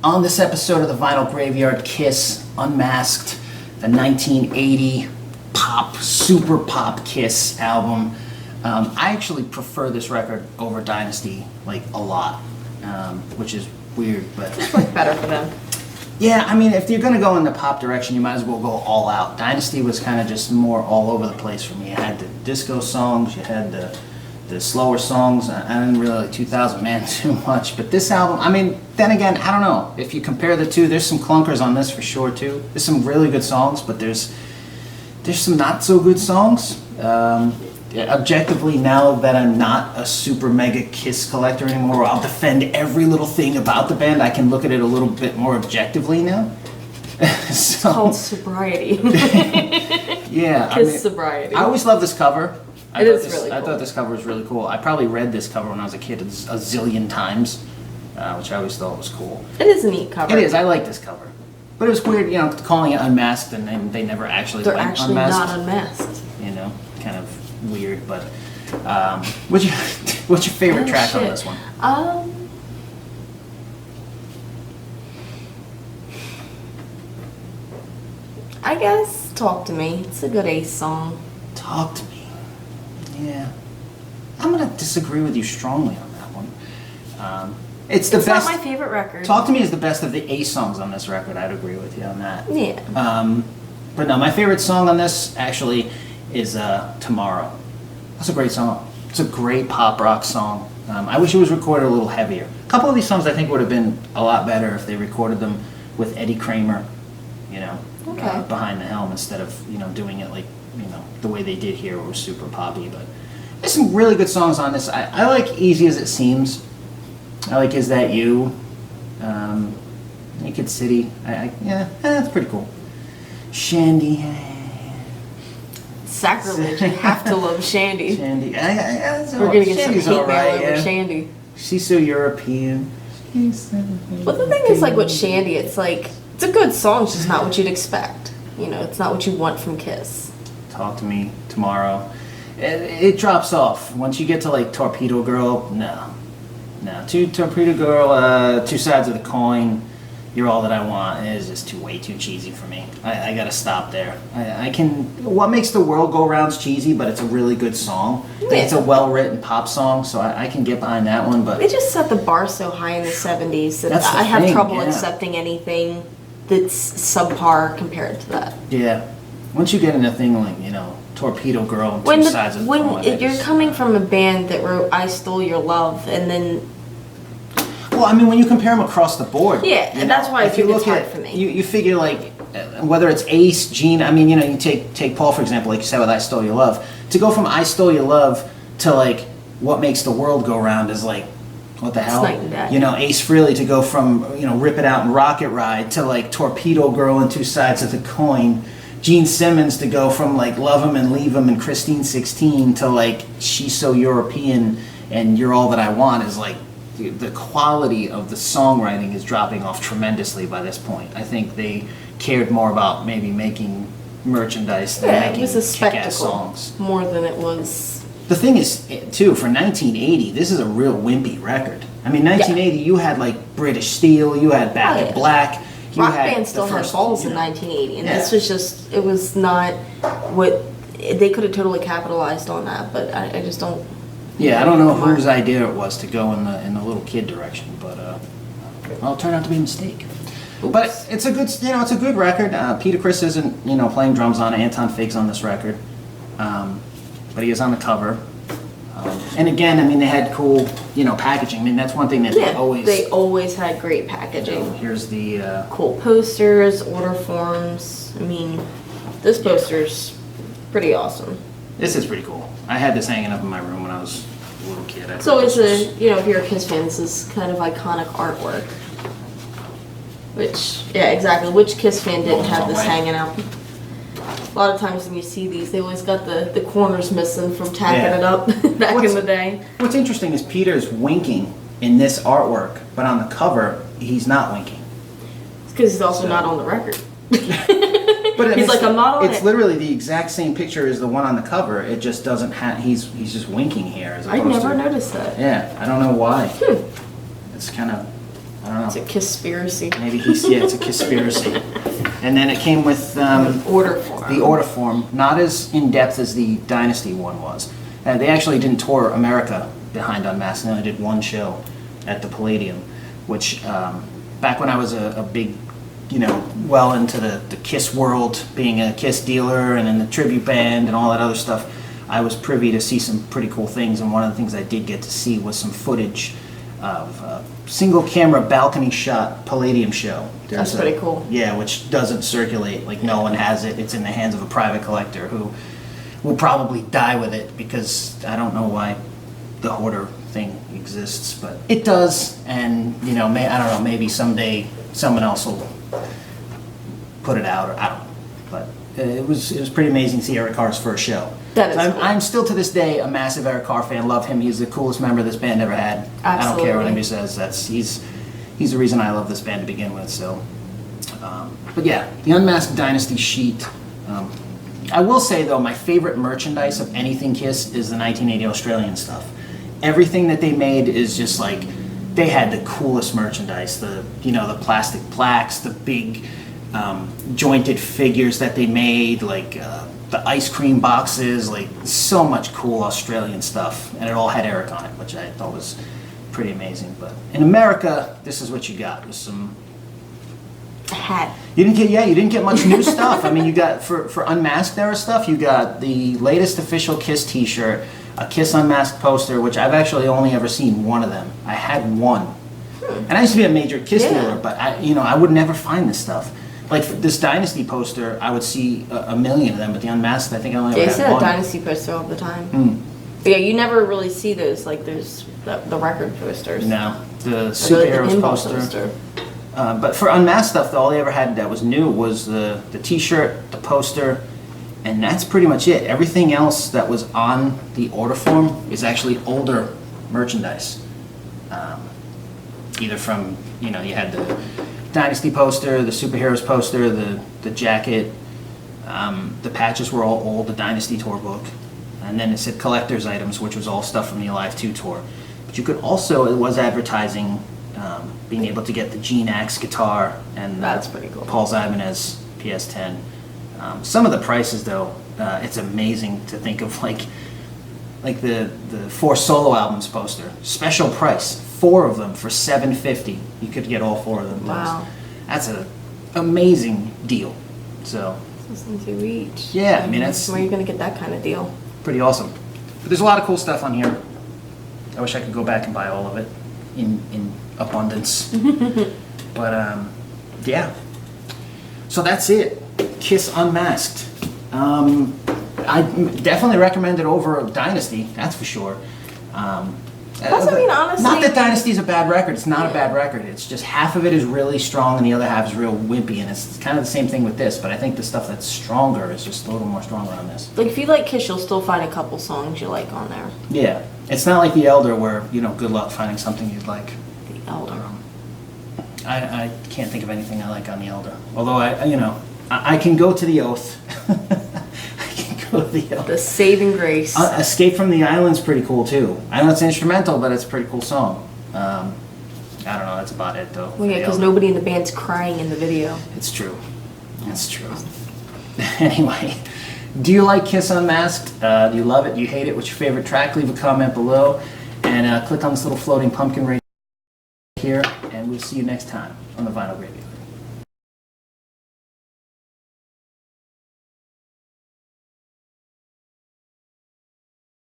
On this episode of the Vinyl Graveyard, Kiss, Unmasked, the 1980 pop, super pop Kiss album. I actually prefer this record over Dynasty, like, a lot, which is weird, but... It's like better for them. Yeah, I mean, if you're gonna go in the pop direction, you might as well go all out. Dynasty was kind of just more all over the place for me. You had the disco songs, you had the slower songs. I didn't really like 2000 Man too much, but this album, I mean, then again, I don't know. If you compare the two, there's some clunkers on this for sure too. There's some really good songs, but there's some not so good songs. Objectively, now that I'm not a super mega Kiss collector anymore, where I'll defend every little thing about the band, I can look at it a little bit more objectively now. It's called sobriety. Yeah, Kiss sobriety. I always love this cover. It is really cool. I thought this cover was really cool. I probably read this cover when I was a kid a zillion times, which I always thought was cool. It is a neat cover. It is. I like this cover. But it was weird, you know, calling it Unmasked, and then they never actually They're went actually Unmasked. not unmasked. You know, kind of weird. But what's your favorite track on this one? I guess Talk to Me. It's a good Ace song. Talk to Me. Yeah, I'm gonna disagree with you strongly on that one. It's the best. It's not my favorite record. Talk to Me is the best of the Ace songs on this record. I'd agree with you on that. Yeah. But no, my favorite song on this actually is Tomorrow. That's a great song. It's a great pop rock song. I wish it was recorded a little heavier. A couple of these songs I think would have been a lot better if they recorded them with Eddie Kramer, you know, behind the helm instead of, you know, doing it like, you know, the way they did here, where it was super poppy. But there's some really good songs on this. I like Easy As It Seems. I like Is That You? Naked City. That's pretty cool. Shandy. Sacrilege. You have to love Shandy. Shandy. We're gonna get Shandy's some hate mail alright, over Shandy. She's so European. But the thing is, like, with Shandy, it's like, it's a good song, it's just not what you'd expect. You know, it's not what you want from Kiss. Talk to Me, Tomorrow. It drops off. Once you get to, like, Torpedo Girl, no. Torpedo Girl, Two Sides of the Coin, You're All That I Want, it is just way too cheesy for me. I gotta stop there. What Makes the World Go Round's cheesy, but it's a really good song. Yeah. It's a well-written pop song, so I can get behind that one, but... They just set the bar so high in the 70s that That's the I have thing, trouble yeah. accepting anything that's subpar compared to that. Yeah. Once you get in a thing like, you know, Torpedo Girl and Two Sides of the Coin... You're coming from a band that wrote I Stole Your Love, and then... Well, I mean, when you compare them across the board... Yeah, and that's why I think it's hard for me. You figure, like, whether it's Ace, Gene... I mean, you know, you take Paul, for example, like you said with I Stole Your Love. To go from I Stole Your Love to, like, What Makes the World Go Round is, like, what the hell? It's night and day. You know, Ace Frehley to go from, you know, Rip It Out and Rocket Ride to, like, Torpedo Girl and Two Sides of the Coin. Gene Simmons to go from, like, Love 'Em and Leave 'Em and Christine 16 to, like, She's So European and You're All That I Want is, like, the quality of the songwriting is dropping off tremendously by this point. I think they cared more about maybe making merchandise than making it was a kick-ass spectacle songs. more than it was. The thing is, too, for 1980, this is a real wimpy record. I mean, 1980, you had, like, British Steel, you had Back in Black. Rock Band still had balls in 1980, and this was just, it was not what, they could have totally capitalized on that, but I just don't. Yeah, I don't know whose idea it was to go in the little kid direction, but well, it turned out to be a mistake. Oops. But it's a good, you know, it's a good record. Peter Criss isn't, you know, playing drums on it. Anton Fig's on this record, but he is on the cover. And again, I mean, they had cool, you know, packaging. I mean, that's one thing that they always had great packaging. So here's the cool posters, order forms. I mean, this poster's pretty awesome. This is pretty cool. I had this hanging up in my room when I was a little kid. So it's you know, if you're a Kiss fan, this is kind of iconic artwork. Which, yeah, exactly. Which Kiss fan didn't have this hanging out? A lot of times when you see these, they always got the corners missing from tacking it up back in the day. What's interesting is Peter's winking in this artwork, but on the cover, he's not winking. It's because he's also not on the record. But he's like, I'm not on It's literally the exact same picture as the one on the cover. It just doesn't have. He's just winking here as opposed I never to. noticed that. Yeah, I don't know why. It's kind of. I don't know. It's a conspiracy. Maybe it's a conspiracy. And then it came with order form. the order form, not as in depth as the Dynasty one was. They actually didn't tour America behind Unmasked. They only did one show at the Palladium, which back when I was a big, well into the Kiss world, being a Kiss dealer and in the tribute band and all that other stuff, I was privy to see some pretty cool things. And one of the things I did get to see was some footage of a single camera balcony shot Palladium show. That's pretty cool. Yeah, which doesn't circulate. Like, no one has it. It's in the hands of a private collector who will probably die with it, because I don't know why the hoarder thing exists, but it does. And I don't know, maybe someday someone else will put it out, or I don't know. But it was pretty amazing to see Eric Carr's first show. That is cool. I'm still to this day a massive Eric Carr fan. Love him. He's the coolest member this band ever had. Absolutely. I don't care what anybody says. He's the reason I love this band to begin with. So, but yeah, the Unmasked Dynasty sheet. I will say though, my favorite merchandise of anything Kiss is the 1980 Australian stuff. Everything that they made is just like, they had the coolest merchandise. The plastic plaques, the big jointed figures that they made, like the ice cream boxes, like so much cool Australian stuff, and it all had Eric on it, which I thought was pretty amazing. But in America, this is what you got, with some hat. You didn't get much new stuff. I mean, you got for Unmasked era stuff, you got the latest official Kiss T-shirt, a Kiss Unmasked poster, which I've actually only ever seen one of them. I had one, and I used to be a major Kiss dealer, but I would never find this stuff. Like this Dynasty poster, I would see a million of them, but the Unmasked, I think I only ever Yeah, you had see that one. Dynasty poster all the time. But yeah, you never really see those. Like there's the record posters. No, the Or superheroes pinball poster. But for Unmasked stuff, all they ever had that was new was the T-shirt, the poster, and that's pretty much it. Everything else that was on the order form is actually older merchandise. Either from, you had the Dynasty poster, the superheroes poster, the jacket, the patches were all old, the Dynasty tour book, and then it said collector's items, which was all stuff from the Alive 2 tour. But you could also, it was advertising being able to get the Gene Axe guitar and That's pretty cool. Paul Ibanez PS10. Some of the prices though, it's amazing to think of, like the 4 solo albums poster, special price, 4 of them for $750. You could get all 4 of them. Wow. That's an amazing deal. So Listen to each. yeah, I mean, that's Where are you gonna get that kind of deal? pretty awesome. But there's a lot of cool stuff on here. I wish I could go back and buy all of it in abundance. But yeah. So that's it. Kiss Unmasked. I definitely recommend it over Dynasty, that's for sure. Plus, I mean, honestly, not that Dynasty's a bad record. It's not a bad record. It's just half of it is really strong and the other half is real wimpy, and it's kind of the same thing with this. But I think the stuff that's stronger is just a little more stronger on this. Like if you like Kiss, you'll still find a couple songs you like on there. Yeah, it's not like The Elder, where good luck finding something you'd like. The Elder. I can't think of anything I like on The Elder. Although I can go to The Oath. I can go to The Oath. The Saving Grace. Escape from the Island's pretty cool too. I know it's instrumental, but it's a pretty cool song. I don't know. That's about it though. Well, yeah, because nobody in the band's crying in the video. It's true. That's true. Anyway, do you like Kiss Unmasked? Do you love it? Do you hate it? What's your favorite track? Leave a comment below, and click on this little floating pumpkin right here, and we'll see you next time on the Vinyl Graveyard.